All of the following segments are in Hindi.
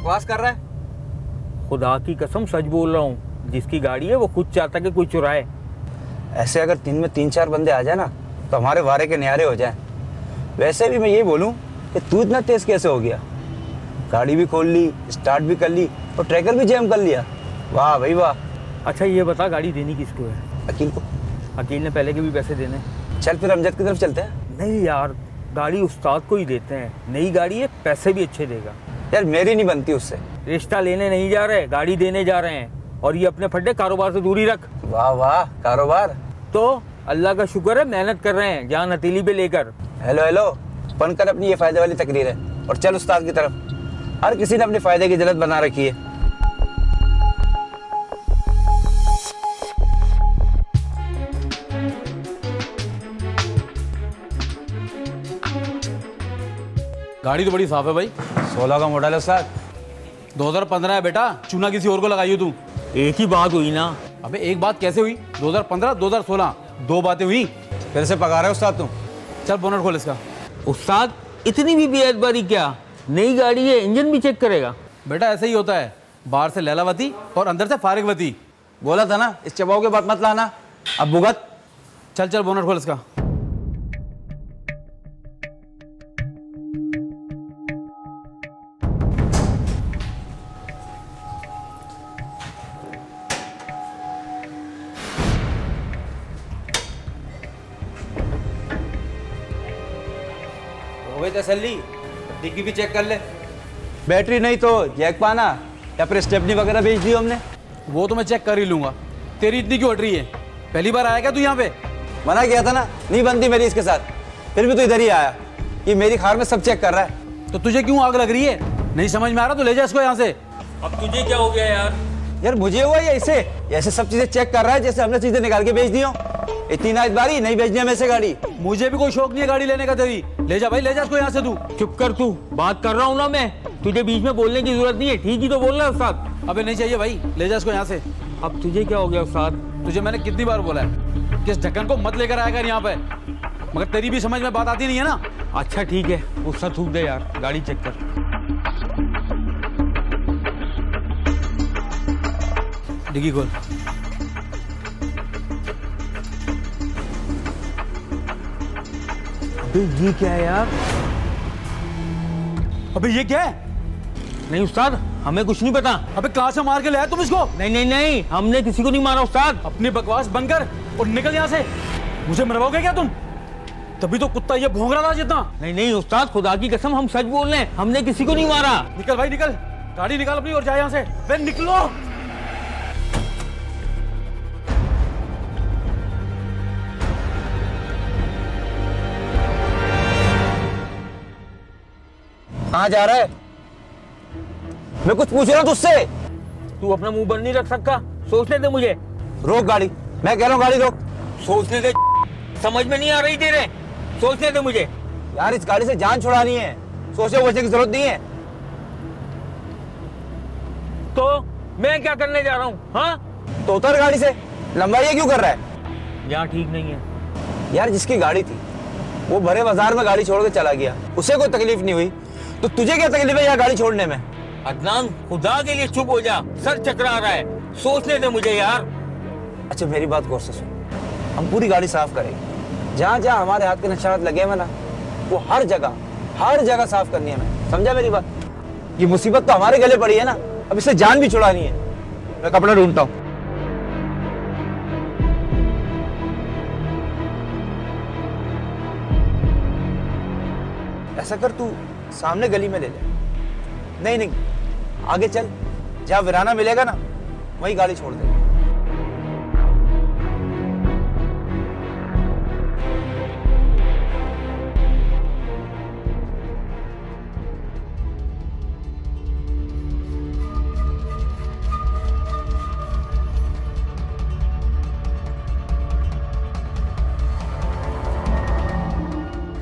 बकवास कर रहा है? खुदा की कसम सच बोल रहा हूँ, जिसकी गाड़ी है वो खुद चाहता कि कोई चुराए। ऐसे अगर दिन में 3-4 बंदे आ जाए ना तो हमारे वारे के न्यारे हो जाएं। वैसे भी मैं ये बोलूं कि तू इतना तेज कैसे हो गया? गाड़ी भी खोल ली, स्टार्ट भी कर ली और ट्रैकर भी जैम कर लिया। वाह भाई वाह। अच्छा ये बता, गाड़ी देनी किसको है? अकील को। अकील ने पहले के भी पैसे देने। चल फिर अमजद की तरफ चलते हैं। नहीं यार, गाड़ी उस्ताद को ही देते हैं, नई गाड़ी है, पैसे भी अच्छे देगा। यार मेरी नहीं बनती उससे। रिश्ता लेने नहीं जा रहे, गाड़ी देने जा रहे हैं। और ये अपने फड्डे कारोबार से दूरी रख। वाह वाह, कारोबार तो अल्लाह का शुक्र है मेहनत कर रहे हैं जान हथेली पे लेकर। हेलो हेलो, बंद कर अपनी ये फायदे वाली तकरीर है और चल उस्ताद की तरफ। हर किसी ने अपने फायदे की जरूरत बना रखी है। गाड़ी तो बड़ी साफ है भाई। 16 का मॉडल है उस्ताद। 2015 है बेटा, चूना किसी और को लगाई हो तू। एक ही बात हुई ना। अबे एक बात कैसे हुई? 2015 2016 दो बातें हुई। फिर से पका रहे हो उस्ताद तुम। चल बोनट खोल इसका। उस्ताद इतनी भी बेअदबारी क्या? नई गाड़ी है, इंजन भी चेक करेगा। बेटा ऐसे ही होता है, बाहर से लैलावती और अंदर से फारिगवती। बोला था ना इस चबाओ के बाद मत लाना। अब भुगत। चल चल बोनट खोल इसका। हो गई तसल्ली? डिग्गी भी चेक कर ले। बैटरी नहीं तो जैक पाना या फिर स्टेपनी वगैरह भेज दी हमने। वो तो मैं चेक कर ही लूंगा। तेरी इतनी क्यों हट रही है? पहली बार आया क्या तू यहाँ पे? मना किया था ना, नहीं बनती मेरी इसके साथ। फिर भी तो इधर ही आया। ये मेरी कार में सब चेक कर रहा है। तो तुझे क्यों आग लग रही है? नहीं समझ में आ रहा तो ले जा इसको यहाँ से। अब तुझे क्या हो गया यार? यार मुझे हुआ या इसे? ऐसे सब चीजें चेक कर रहा है जैसे हमने चीजें निकाल के भेज दी हो। इतनी ना बारी नहीं भेजनी हमें से गाड़ी। मुझे भी कोई शौक नहीं है गाड़ी लेने का तेरी। ले जा भाई, ले जा इसको यहाँ से तू। चुप कर, तू बात कर रहा हूँ ना मैं, तुझे बीच में बोलने की जरूरत नहीं है। ठीक ही तो बोल रहा है उस्ताद। अबे नहीं चाहिए भाई, ले जा इसको यहाँ से। अब तुझे क्या हो गया उस्ताद? तुझे मैंने कितनी बार बोला है कि इस ढक्कन को मत लेकर आया कर यहाँ पे, मगर तेरी भी समझ में बात आती नहीं है ना। अच्छा ठीक है, गुस्सा थूक दे यार, गाड़ी चेक कर। डिग्गी खोल। अबे ये क्या है यार? अबे ये क्या है? नहीं उस्ताद, हमें कुछ नहीं पता। अबे कहाँ से मार के लाया तुम इसको? नहीं नहीं नहीं, हमने किसी को नहीं मारा उस्ताद। अपनी बकवास बंद कर और निकल यहाँ से। मुझे मरवाओगे क्या तुम? तभी तो कुत्ता ये भौंक रहा था जितना। नहीं नहीं उस्ताद, खुदा की कसम हम सच बोल रहे हैं, हमने किसी को नहीं मारा। निकल भाई निकल, गाड़ी निकाल अपनी और जा यहाँ से। बे निकलो। कहाँ जा रहा है? मैं कुछ पूछ रहा हूँ तुझसे। तू अपना मुंह बंद नहीं रख सकता? सोचने दे मुझे। रोक गाड़ी, मैं कह रहा हूँ गाड़ी रोक। सोचने दे। समझ में नहीं आ रही तेरे, सोचने दे मुझे। यार इस गाड़ी से जान छुड़ानी है, सोचने वोचने की जरूरत नहीं है। तो मैं क्या करने जा रहा हूँ? हाँ, तो उतर गाड़ी से, लंबाई ये क्यों कर रहा है? यहाँ ठीक नहीं है। यार जिसकी गाड़ी थी वो भरे बाजार में गाड़ी छोड़ के चला गया, उसे कोई तकलीफ नहीं हुई, तो तुझे क्या तकलीफ है यहाँ गाड़ी छोड़ने में? अदनान खुदा के लिए चुप हो जा, सर चकरा रहा है, सोचने दे मुझे यार। अच्छा मेरी बात गौर से सुन, हम पूरी गाड़ी साफ करेंगे, जहाँ जहाँ हमारे हाथ के निशानात लगे हैं ना, वो हर जगह साफ करनी है। मैं समझा मेरी बात? ये मुसीबत तो हमारे गले पड़ी है ना, अब इससे जान भी छुड़ानी है। मैं कपड़ा ढूंढता हूँ। ऐसा कर, तू सामने गली में ले ले। नहीं आगे चल, जहाँ वीराना मिलेगा ना वहीं गाड़ी छोड़ दे।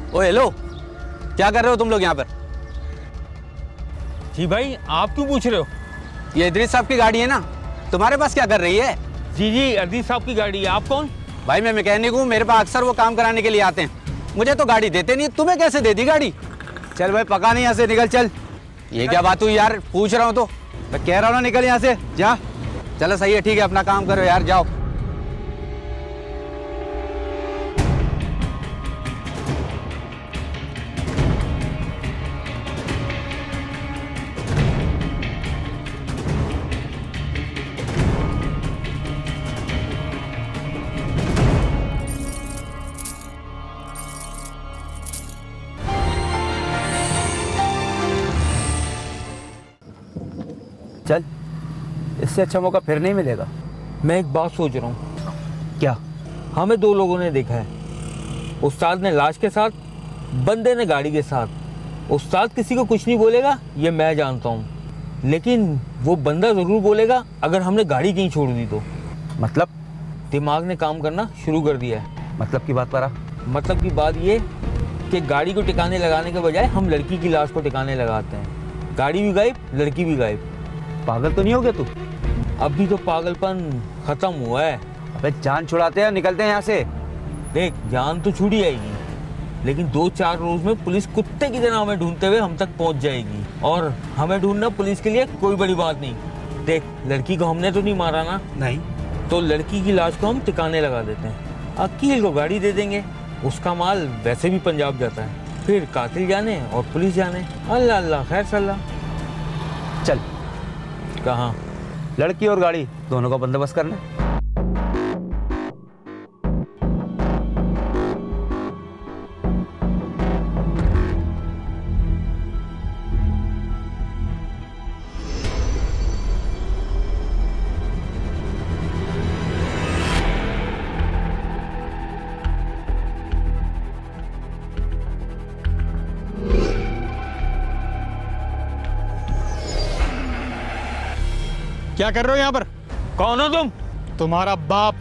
ओ हेलो, क्या कर रहे हो तुम लोग यहाँ पर? जी भाई, आप क्यों पूछ रहे हो? ये इदरीस साहब की गाड़ी है ना, तुम्हारे पास क्या कर रही है? जी अदीस साहब की गाड़ी है। आप कौन? भाई मैं मैकेनिक हूँ, मेरे पास अक्सर वो काम कराने के लिए आते हैं। मुझे तो गाड़ी देते नहीं, तुम्हें कैसे दे दी गाड़ी? चल भाई पका नहीं, यहाँ से निकल चल। ये क्या बात हुई यार, पूछ रहा हूँ तो मैं कह रहा हूँ ना, निकल यहाँ से जा। चलो सही है, ठीक है, अपना काम करो यार, जाओ। चल, इससे अच्छा मौका फिर नहीं मिलेगा। मैं एक बात सोच रहा हूँ। क्या? हमें दो लोगों ने देखा है, उस्ताद ने लाश के साथ, बंदे ने गाड़ी के साथ। उस्ताद किसी को कुछ नहीं बोलेगा, ये मैं जानता हूँ, लेकिन वो बंदा ज़रूर बोलेगा अगर हमने गाड़ी कहीं छोड़ दी तो। मतलब? दिमाग ने काम करना शुरू कर दिया है। मतलब की बात पर आ। मतलब की बात ये कि गाड़ी को टिकाने लगाने के बजाय हम लड़की की लाश को टिकाने लगाते हैं। गाड़ी भी गायब, लड़की भी गायब। पागल तो नहीं हो गया तू? अभी तो पागलपन खत्म हुआ है। अबे जान छुड़ाते हैं, निकलते हैं यहाँ से। देख, जान तो छूटी आएगी, लेकिन 2-4 रोज में पुलिस कुत्ते की तरह हमें ढूंढते हुए हम तक पहुंच जाएगी। और हमें ढूंढना पुलिस के लिए कोई बड़ी बात नहीं। देख, लड़की को हमने तो नहीं मारा ना? नहीं। तो लड़की की लाश को हम टिकाने लगा देते हैं, अकील को गाड़ी दे देंगे, उसका माल वैसे भी पंजाब जाता है, फिर कातिल जाने और पुलिस जाने। अल्लाह अल्लाह खैर सल्लाह। चल। कहाँ? लड़की और गाड़ी दोनों का बंदोबस्त करना। क्या कर रहे हो यहाँ पर? कौन हो तुम? तुम्हारा बाप।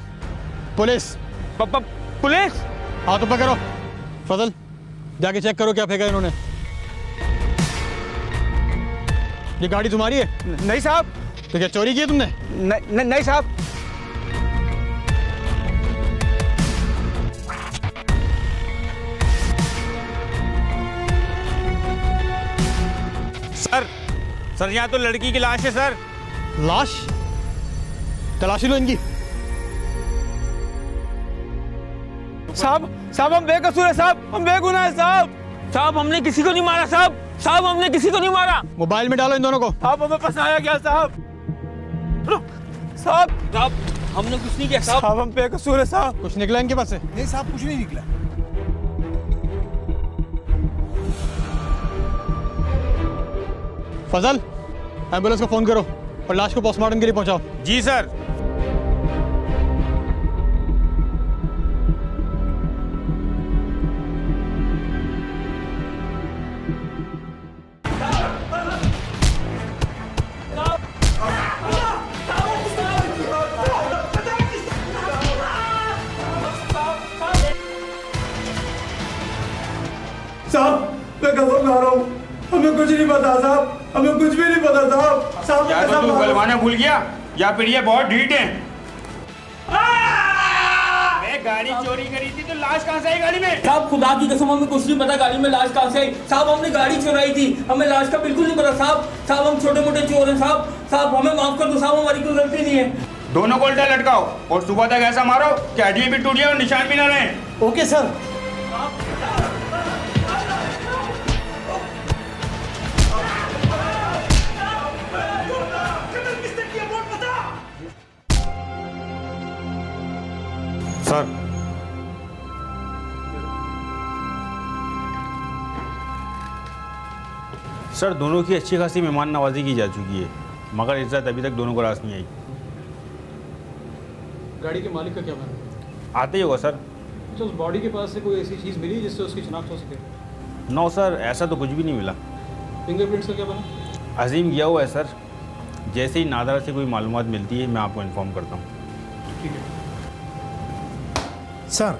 पुलिस। पुलिस? हाँ तो पकड़ो। फजल, जाके चेक करो क्या फेंका इन्होंने। ये गाड़ी तुम्हारी है? नहीं साहब। तो क्या चोरी की है तुमने? नहीं साहब। सर यहाँ तो लड़की की लाश है सर। लाश? तलाशी लो इनकी। साहब हम बेकसूर है साहब, हम बेगुनाह है साहब। साहब हमने किसी को नहीं मारा साहब। साहब हमने किसी को नहीं मारा। मोबाइल में डालो इन दोनों को। आप हमें फंसाया क्या साहब? साहब हमने कुछ नहीं किया साहब। साहब हम बेकसूर है साहब। कुछ निकला इनके पास से? नहीं साहब, कुछ नहीं निकला। फजल, एम्बुलेंस को फोन करो और लाश को पोस्टमार्टम के लिए पहुंचाओ। जी सर। नहीं पता साहब, हमें कुछ भी नहीं पता साहब। साहब या तो तू गलवाना भूल गया या फिर ये बहुत ढीठ है। मैं गाड़ी चोरी करी थी तो लाश कहाँ से आई गाड़ी में? साहब खुदा की कसम हमें कुछ नहीं पता गाड़ी में लाश कहाँ से आई। साहब हमने गाड़ी चुराई थी, हमें लाश का बिल्कुल नहीं पता साहब। साहब हम छोटे मोटे चोर हैं साहब। साहब हमें माफ कर दो साहब, हमारी कोई गलती नहीं है। दोनों को उल्टा लटकाओ और सुबह तक ऐसा मारो कि हड्डी भी टूट जाए और निशान भी ना रहे। Okay sir. सर सर दोनों की अच्छी खासी मेहमान नवाजी की जा चुकी है, मगर इज्जत अभी तक दोनों को रास नहीं आई। गाड़ी के मालिक का क्या मानना है? आते ही होगा सर। अच्छा, उस बॉडी के पास से कोई ऐसी चीज़ मिली जिससे उसकी शिनाख्त हो सके? नो सर, ऐसा तो कुछ भी नहीं मिला। फिंगरप्रिंट्स का क्या बना? अजीम किया हुआ है सर, जैसे ही नादरा से कोई मालूमात मिलती है मैं आपको इन्फॉर्म करता हूँ। ठीक है, सर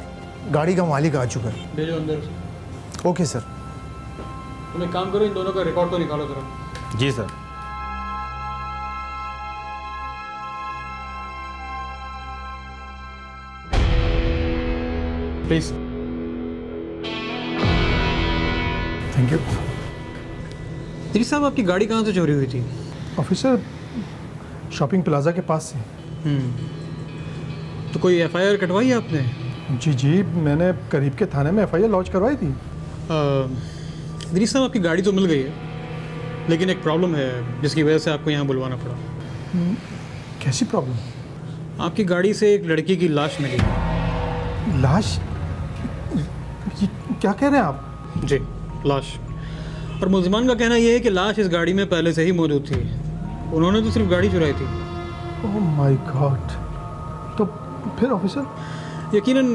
गाड़ी का मालिक आ चुका है। भेजो अंदर से। Okay sir. तुम एक काम करो, इन दोनों का रिकॉर्ड तो निकालो जरा। जी सर। प्लीज। Thank you. जी साहब, आपकी गाड़ी कहाँ से चोरी हुई थी? ऑफिसर, शॉपिंग प्लाजा के पास से। तो कोई एफआईआर कटवाई है आपने? जी जी, मैंने करीब के थाने में एफआईआर लॉन्च करवाई थी। दरीश साहब, आपकी गाड़ी तो मिल गई है, लेकिन एक प्रॉब्लम है जिसकी वजह से आपको यहाँ बुलवाना पड़ा। कैसी प्रॉब्लम? आपकी गाड़ी से एक लड़की की लाश मिली। लाश? ये क्या कह रहे हैं आप? जी, लाश। और मुलजमान का कहना यह है कि लाश इस गाड़ी में पहले से ही मौजूद थी, उन्होंने तो सिर्फ गाड़ी चुराई थी। Oh my God. तो फिर ऑफिसर? यकीनन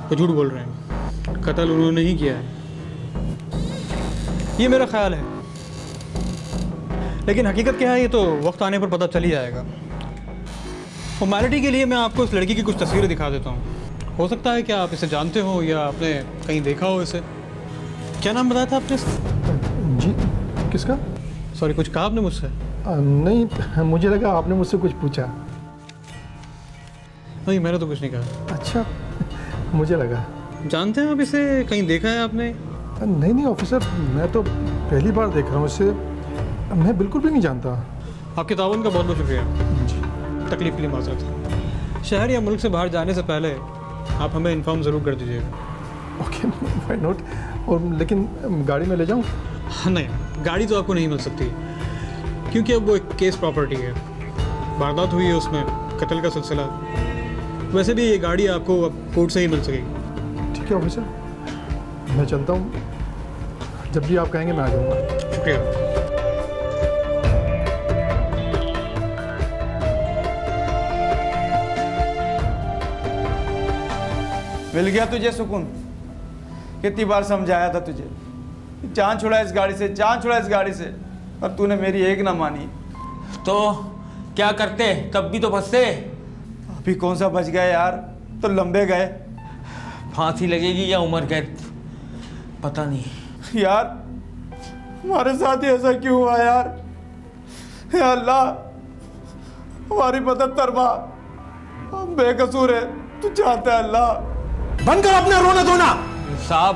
वो झूठ बोल रहे हैं, कत्ल उन्होंने ही किया है, ये मेरा ख्याल है। लेकिन हकीकत क्या है ये तो वक्त आने पर पता चल ही जाएगा। फॉर्मेलिटी के लिए मैं आपको इस लड़की की कुछ तस्वीरें दिखा देता हूँ। हो सकता है कि आप इसे जानते हो या आपने कहीं देखा हो इसे। क्या नाम बताया था आपने इसका? जी, किसका? सॉरी, कुछ कहा आपने मुझसे? नहीं, मुझे लगा आपने मुझसे कुछ पूछा। नहीं, मैंने तो कुछ नहीं कहा। अच्छा, मुझे लगा। जानते हैं आप इसे? कहीं देखा है आपने? नहीं नहीं ऑफिसर, मैं तो पहली बार देख रहा हूँ इसे, मैं बिल्कुल भी नहीं जानता। आपके ताउन का बहुत बहुत शुक्रिया। जी। तकलीफ के लिए माजरत। शहर या मुल्क से बाहर जाने से पहले आप हमें इन्फॉर्म ज़रूर कर दीजिएगा। Okay, why not. और लेकिन गाड़ी में ले जाऊँ? नहीं, गाड़ी तो आपको नहीं मिल सकती, क्योंकि अब वो एक केस प्रॉपर्टी है, वारदात हुई है उसमें, कत्ल का सिलसिला। वैसे भी ये गाड़ी आपको अब कोर्ट से ही मिल सकेगी। ठीक है ऑफिसर, मैं चलता हूँ। जब भी आप कहेंगे मैं आ जाऊँगा। शुक्रिया। मिल गया तुझे सुकून? कितनी बार समझाया था तुझे, जान छुड़ा इस गाड़ी से, जान छुड़ा इस गाड़ी से, और तूने मेरी एक ना मानी। तो क्या करते, तब भी तो फंसते। अभी कौन सा बच गया यार, तो लंबे गए। फांसी लगेगी या उम्र कैद, पता नहीं। यार हमारे साथ ही ऐसा क्यों हुआ यार? या अल्लाह हमारी मदद फरमा, हम बेकसूर है, तू चाहता है अल्लाह। बंद कर अपना रोना धोना। साहब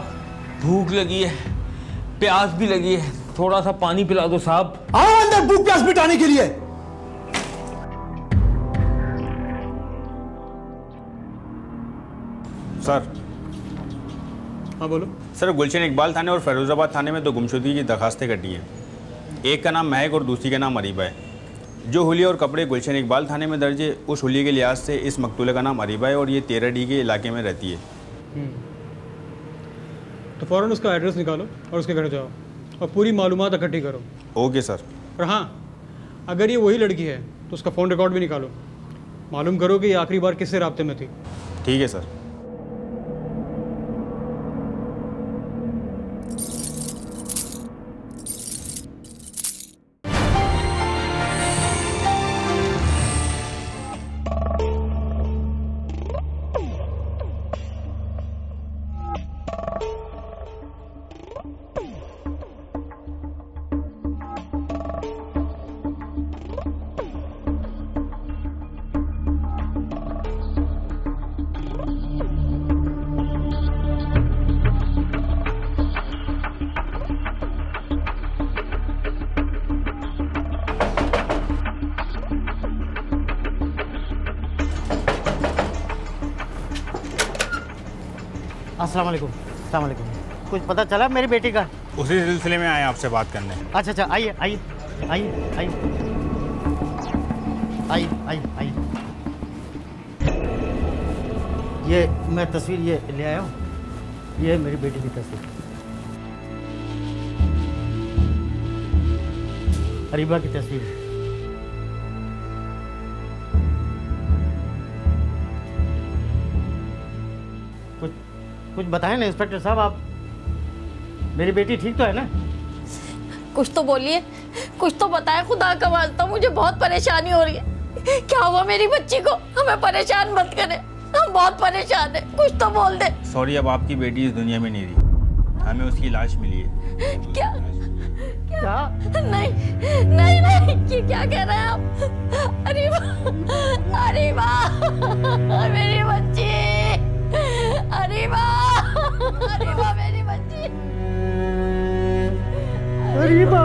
भूख लगी है, प्यास भी लगी है, थोड़ा सा पानी पिला दो साहब। आओ अंदर भूख प्यास मिटाने के लिए। सर। हाँ बोलो। सर, गुलशन इकबाल थाने और फैरोजाबाद थाने में 2 गुमशुदगी की दरखास्तें कटी हैं। एक का नाम महक और दूसरी का नाम अरीबा है। जो हुलिया और कपड़े गुलशन इकबाल थाने में दर्ज है, उस हुलिये के लिहाज से इस मकतूले का नाम अरीबा है और ये 13D के इलाके में रहती है। तो फ़ौरन उसका एड्रेस निकालो और उसके घर जाओ और पूरी मालूमात इकट्ठी करो। Okay sir. और हाँ, अगर ये वही लड़की है तो उसका फ़ोन रिकॉर्ड भी निकालो, मालूम करो कि ये आखिरी बार किससे राब्ते में थी। ठीक है सर। अस्सलाम वालेकुम। अस्सलाम वालेकुम। कुछ पता चला मेरी बेटी का? उसी सिलसिले में आए आपसे बात करने। अच्छा अच्छा, आइए आइए आइए आइए आइए आइए आइए। ये मैं तस्वीर ये ले आया हूँ, ये है मेरी बेटी की तस्वीर, अरीबा की तस्वीर है। कुछ बताएं ना इंस्पेक्टर साहब, आप, मेरी बेटी ठीक तो है ना? कुछ तो बोलिए, कुछ तो बताएं, खुदा का वास्ता मुझे बहुत परेशानी हो रही है। क्या हुआ मेरी बच्ची को? हमें परेशान मत करें, हम बहुत परेशान हैं, कुछ तो बोल दे। सॉरी, अब आपकी बेटी इस दुनिया में नहीं रही, हमें उसकी लाश मिली है। क्या क्या? नहीं नहीं नहीं, ये क्या कह रहे हैं आप? अरीबा, अरीबा, मेरी बच्ची, अरीबा, अरीबा, मेरी बच्ची, अरीबा।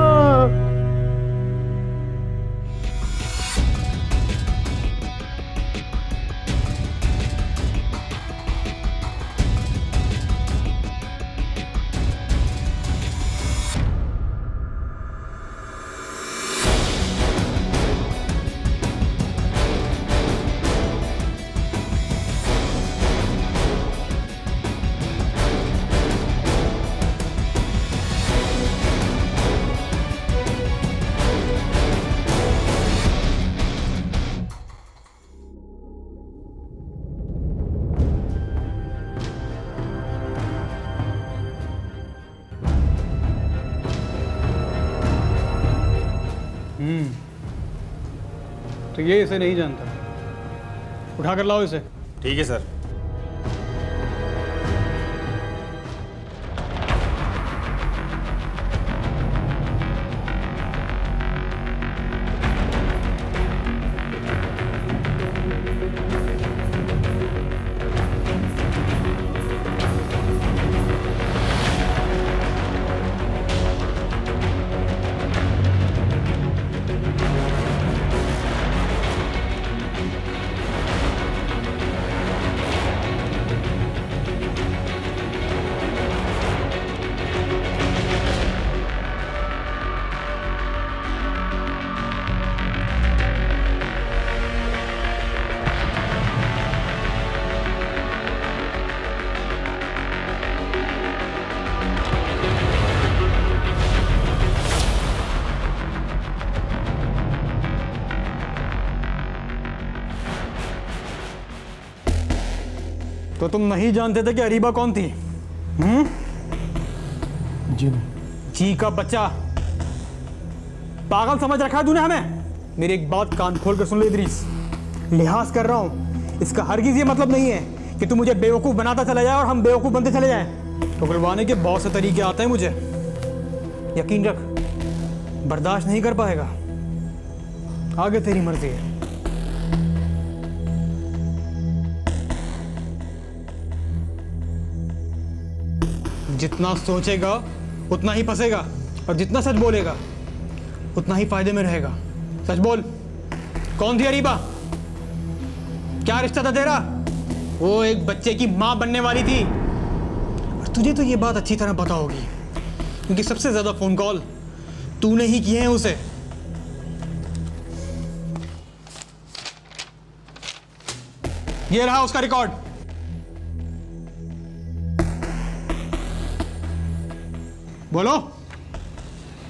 तो ये इसे नहीं जानता, उठा कर लाओ इसे। ठीक है सर। तो तुम नहीं जानते थे कि अरीबा कौन थी? जी नहीं। जी का बच्चा, पागल समझ रखा है तूने हमें? मेरी एक बात कान खोल कर सुन ले इदरीस, लिहाज कर रहा हूं, इसका हरगिज ये मतलब नहीं है कि तू मुझे बेवकूफ बनाता चला जाए और हम बेवकूफ बनते चले जाएं। पकड़वाने के बहुत से तरीके आते हैं मुझे, यकीन रख, बर्दाश्त नहीं कर पाएगा। आगे तेरी मर्जी है। जितना सोचेगा उतना ही फंसेगा, और जितना सच बोलेगा उतना ही फायदे में रहेगा। सच बोल, कौन थी अरीबा? क्या रिश्ता था तेरा? वो एक बच्चे की मां बनने वाली थी, और तुझे तो ये बात अच्छी तरह पता होगी, क्योंकि सबसे ज्यादा फोन कॉल तूने ही किए हैं उसे। ये रहा उसका रिकॉर्ड। बोलो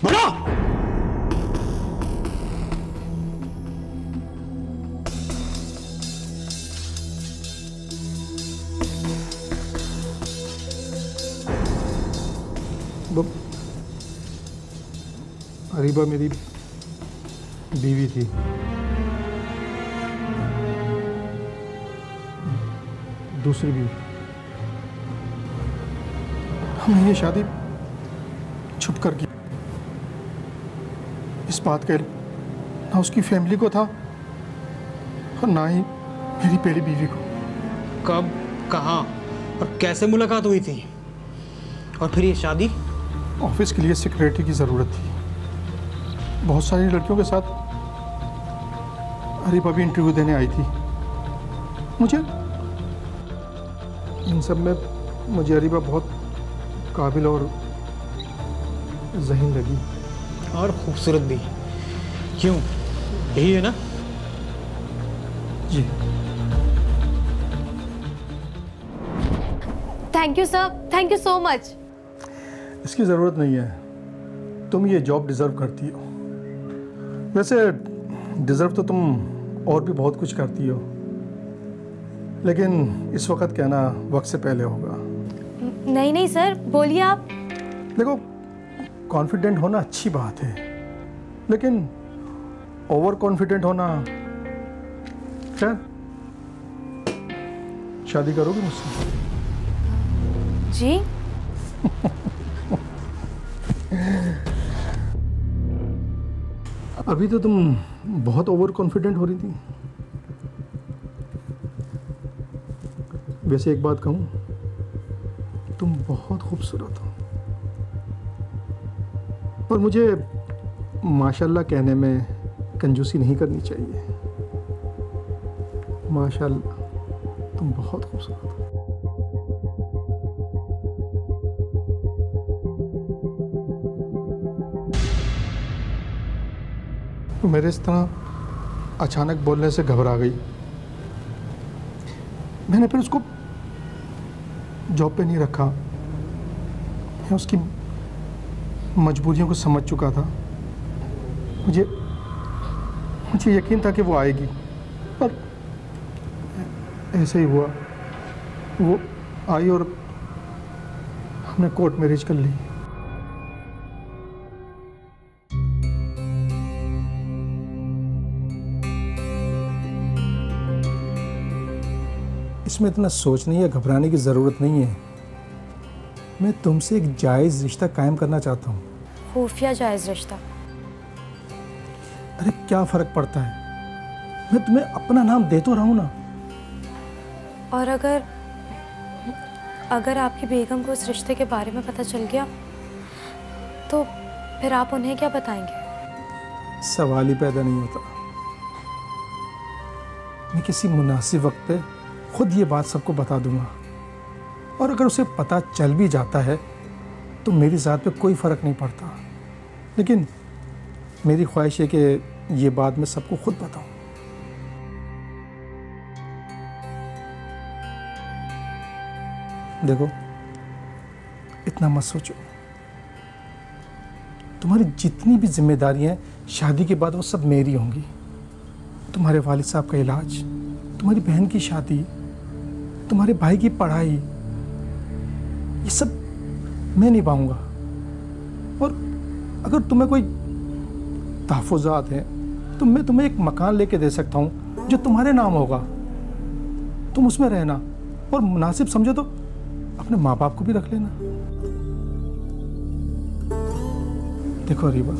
बोलो। अरीबा मेरी बीवी थी। दूसरी बीवी। हमने ये शादी छुप कर की। इस बात का ना उसकी फैमिली को था और ना ही मेरी पहली बीवी को। कब, कहाँ और कैसे मुलाकात हुई थी? और फिर ये शादी? ऑफिस के लिए सिक्योरिटी की ज़रूरत थी। बहुत सारी लड़कियों के साथ अरीबा भी इंटरव्यू देने आई थी। मुझे इन सब में मुझे अरीबा बहुत काबिल और ज़हीन लगी। और खूबसूरत भी। क्यों, यही है ना? जी। Thank you sir, thank you so much. इसकी ज़रूरत नहीं है, तुम ये जॉब डिज़र्व करती हो। वैसे डिज़र्व तो तुम और भी बहुत कुछ करती हो, लेकिन इस वक्त कहना वक्त से पहले होगा। नहीं नहीं सर, बोलिए आप। देखो, कॉन्फिडेंट होना अच्छी बात है, लेकिन ओवर कॉन्फिडेंट होना, खैर, शादी करोगे मुझसे? जी? अभी तो तुम बहुत ओवर कॉन्फिडेंट हो रही थी। वैसे एक बात कहूँ, तुम बहुत खूबसूरत हो, और मुझे माशाल्लाह कहने में कंजूसी नहीं करनी चाहिए। माशाल्लाह, तुम बहुत खूबसूरत हो। मेरे इस तरह अचानक बोलने से घबरा गई। मैंने फिर उसको जॉब पे नहीं रखा। मैं उसकी मजबूरियों को समझ चुका था। मुझे यकीन था कि वो आएगी, पर ऐसे ही हुआ। वो आई और हमने कोर्ट मैरिज कर ली। इसमें इतना सोचने या घबराने की ज़रूरत नहीं है। मैं तुमसे एक जायज़ रिश्ता कायम करना चाहता हूँ। खुफिया जायज़ रिश्ता? अरे क्या फ़र्क पड़ता है, मैं तुम्हें अपना नाम दे तो रहा हूँ ना। और अगर आपकी बेगम को इस रिश्ते के बारे में पता चल गया तो फिर आप उन्हें क्या बताएंगे? सवाल ही पैदा नहीं होता। मैं किसी मुनासिब वक्त पे खुद ये बात सबको बता दूंगा, और अगर उसे पता चल भी जाता है तो मेरी ज़ात पे कोई फ़र्क नहीं पड़ता। लेकिन मेरी ख्वाहिश है कि ये बात मैं सबको खुद बताऊं। देखो, इतना मत सोचो। तुम्हारी जितनी भी जिम्मेदारियां शादी के बाद वो सब मेरी होंगी। तुम्हारे वालिद साहब का इलाज, तुम्हारी बहन की शादी, तुम्हारे भाई की पढ़ाई, ये सब मैं निभाऊंगा। और अगर तुम्हें कोई तहफ़्फ़ुज़ात हैं तो मैं तुम्हें एक मकान लेके दे सकता हूँ जो तुम्हारे नाम होगा। तुम उसमें रहना, और मुनासिब समझो तो अपने माँ बाप को भी रख लेना। देखो अरीबा,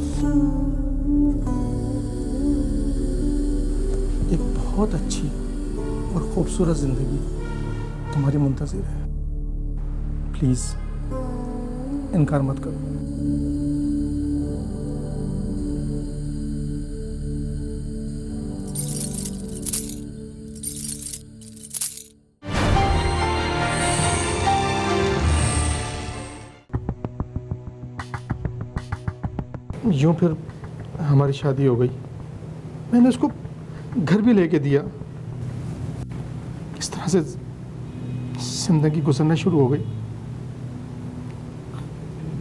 एक बहुत अच्छी और खूबसूरत ज़िंदगी तुम्हारी मुंतज़िर है। प्लीज़ इनकार मत करो। यूँ फिर हमारी शादी हो गई। मैंने उसको घर भी लेके दिया। इस तरह से जिंदगी गुजरना शुरू हो गई।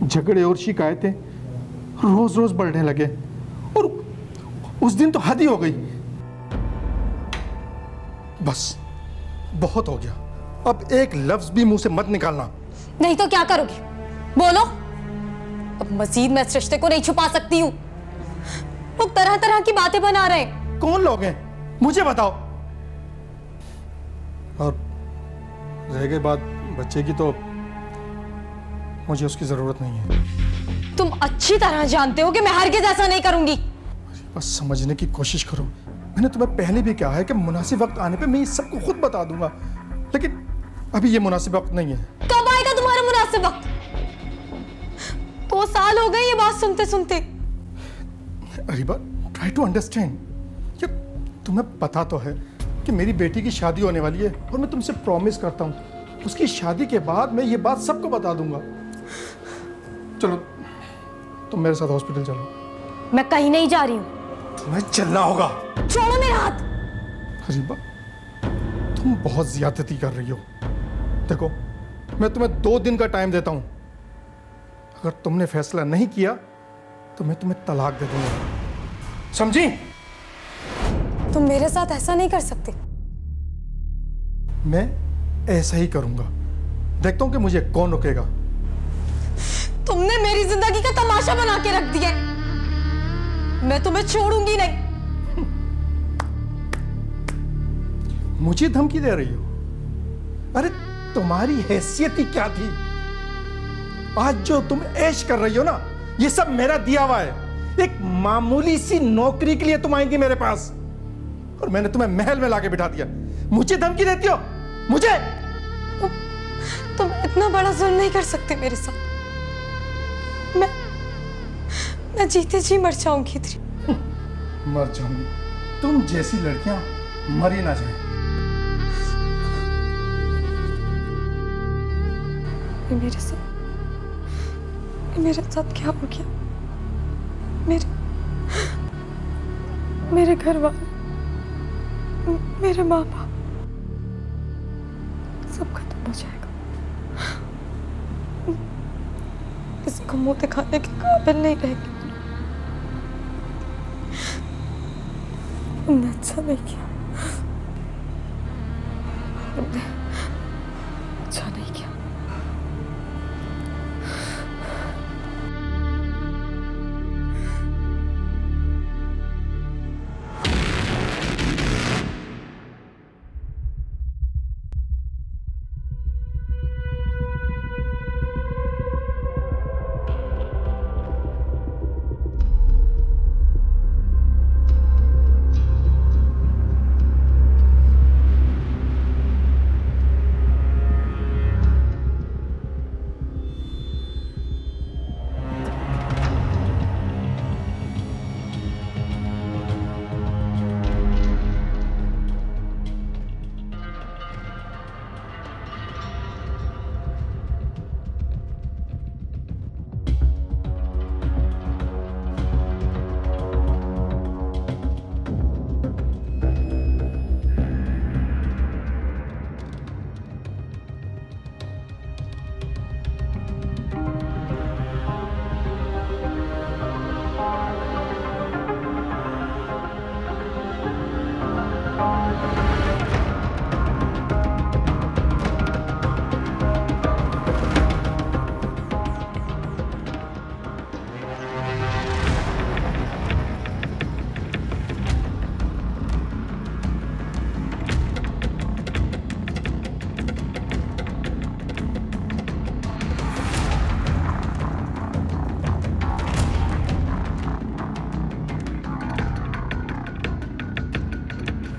झगड़े और शिकायतें रोज रोज बढ़ने लगे, और उस दिन तो हद ही हो गई। बस बहुत हो गया, अब एक लफ्ज भी मुंह से मत निकालना। नहीं तो क्या करोगी? बोलो। अब मजीद मैं इस रिश्ते को नहीं छुपा सकती हूँ। वो तरह तरह की बातें बना रहे हैं। कौन लोग हैं, मुझे बताओ। और रह गई बात बच्चे की, तो मुझे उसकी जरूरत नहीं है। तुम अच्छी तरह जानते हो कि मैं हरगिज़ ऐसा नहीं करूंगी। बस समझने की कोशिश करो। मैंने तुम्हें पहले भी कहा है कि मुनासिब वक्त आने पे मैं ये सबको खुद बता दूंगा, लेकिन अभी ये मुनासिब वक्त नहीं है। कब आएगा तुम्हारा मुनासिब वक्त? 2 साल हो गए ये बात सुनते सुनते। Areeba, try to understand. तुम्हें पता तो है कि मेरी बेटी की शादी होने वाली है, और मैं तुमसे प्रॉमिस करता हूँ उसकी शादी के बाद मैं ये बात सबको बता दूंगा। चलो तुम मेरे साथ हॉस्पिटल चलो। मैं कहीं नहीं जा रही हूँ। तुम्हें चलना होगा। छोड़ो मेरा हाथ। हरीबा, तुम बहुत ज्यादती कर रही हो। देखो, मैं तुम्हें 2 दिन का टाइम देता हूं। अगर तुमने फैसला नहीं किया तो मैं तुम्हें तलाक दे दूंगा, समझी? तुम मेरे साथ ऐसा नहीं कर सकते। मैं ऐसा ही करूंगा। देखता हूं कि मुझे कौन रोकेगा। तुमने मेरी जिंदगी का तमाशा बना के रख दिया। मैं तुम्हें छोड़ूंगी नहीं। मुझे धमकी दे रही हो? अरे तुम्हारी हैसियत ही क्या थी? आज जो तुम ऐश कर रही हो ना, ये सब मेरा दिया हुआ है। एक मामूली सी नौकरी के लिए तुम आएंगी मेरे पास, और मैंने तुम्हें महल में लाके बिठा दिया। मुझे धमकी देती हो? मुझे? तुम इतना बड़ा जुल्म नहीं कर सकते मेरे साथ। मैं जीते जी मर जाऊंगी। मर जाऊंगी? तुम जैसी लड़कियां मर ही ना जाए। मेरे साथ क्या हो गया? मेरे घर वाले, मेरे माँ बाप, सब खत्म हो जाएगा। किसी को मुंह दिखाने के काबिल नहीं रहेगी। तुमने अच्छा नहीं किया। तुमने अच्छा नहीं किया।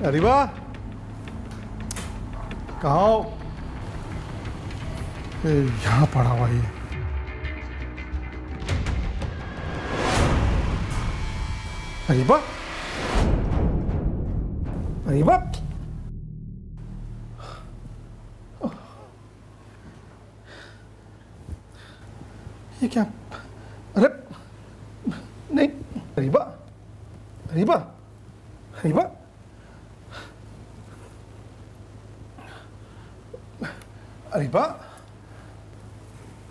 अरीबा, कहाँ हो? यहाँ पड़ा हुआ ये। अरीबा, अरीबा, ये क्या? अरे नहीं, अरीबा, अरीबा, अरीबा, अरीबा,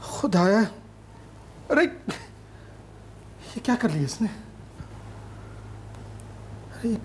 खुदाया, अरे ये क्या कर लिया इसने? अरे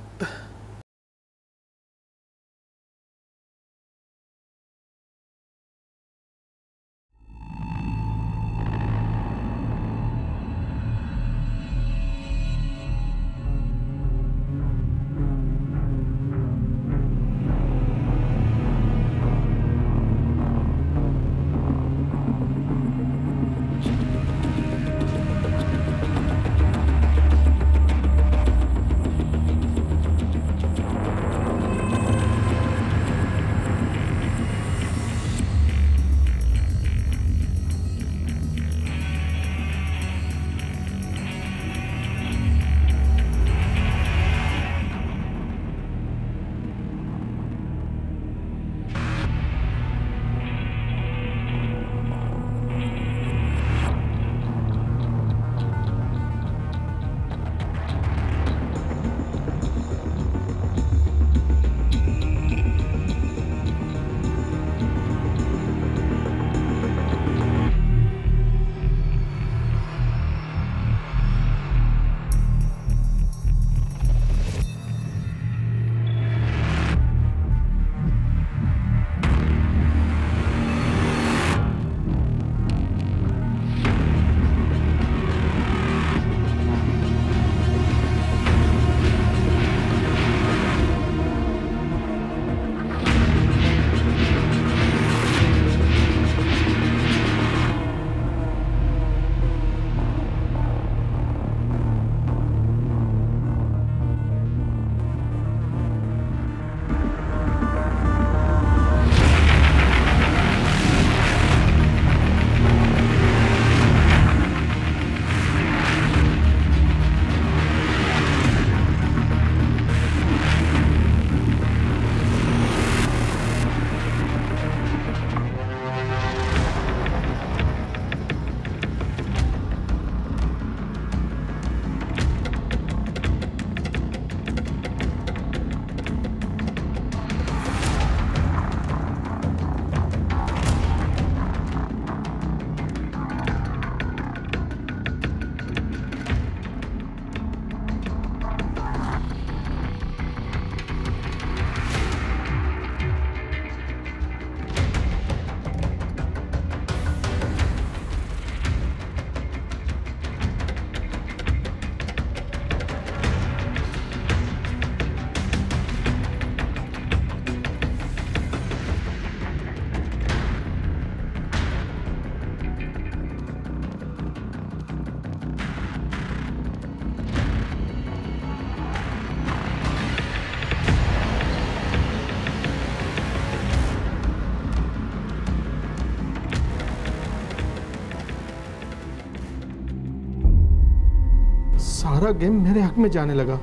सारा गेम मेरे हक में जाने लगा।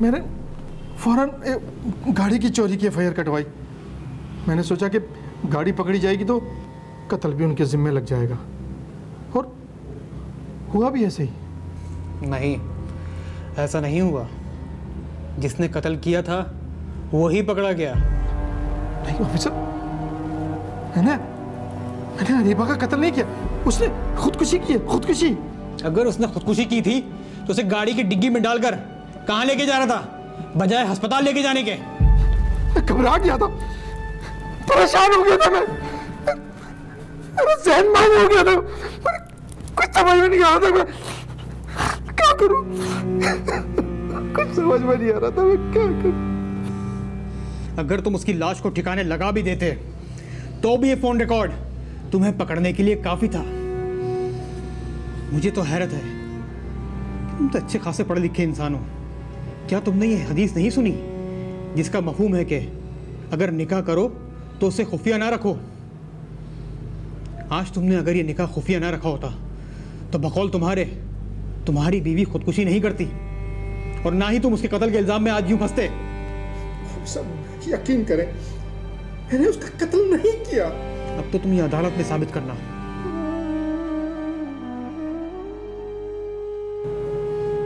मैंने फौरन गाड़ी की चोरी की एफआईआर कटवाई। मैंने सोचा कि गाड़ी पकड़ी जाएगी तो कत्ल भी उनके जिम्मे लग जाएगा, और हुआ भी ऐसे ही। नहीं, ऐसा नहीं हुआ। जिसने कत्ल किया था वही पकड़ा गया। नहीं ऑफिसर, मैंने अरीबा का कत्ल नहीं किया, उसने खुदकुशी की है, खुदकुशी। अगर उसने खुदकुशी की थी तो उसे गाड़ी की डिग्गी में डालकर कहाँ लेके जा रहा था, बजाय अस्पताल लेके जाने के? घबरा गया था, परेशान हो गया था मैं, मेरा ज़हन मायूस हो गया था, कुछ समझ में नहीं आ रहा था मैं क्या करूं। कुछ समझ में नहीं आ रहा था मैं क्या करूं। अगर तुम उसकी लाश को ठिकाने लगा भी देते तो भी ये फोन रिकॉर्ड तुम्हें पकड़ने के लिए काफी था। मुझे तो हैरत है, तुम तो अच्छे खासे पढ़े लिखे इंसान हो। क्या तुमने ये हदीस नहीं सुनी जिसका मफहूम है कि अगर निकाह करो तो उसे खुफिया ना रखो? आज तुमने अगर ये निकाह खुफिया ना रखा होता तो बकौल तुम्हारी बीवी खुदकुशी नहीं करती, और ना ही तुम उसके कत्ल के इल्जाम में आज यूं फंसते। सब यकीन करें, मैंने उसका कत्ल नहीं किया। अब तो तुम ये अदालत में साबित करना।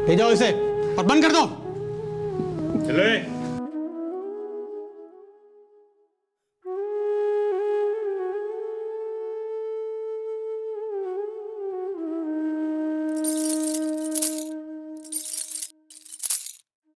ले जाओ इसे और बंद कर दो। चलो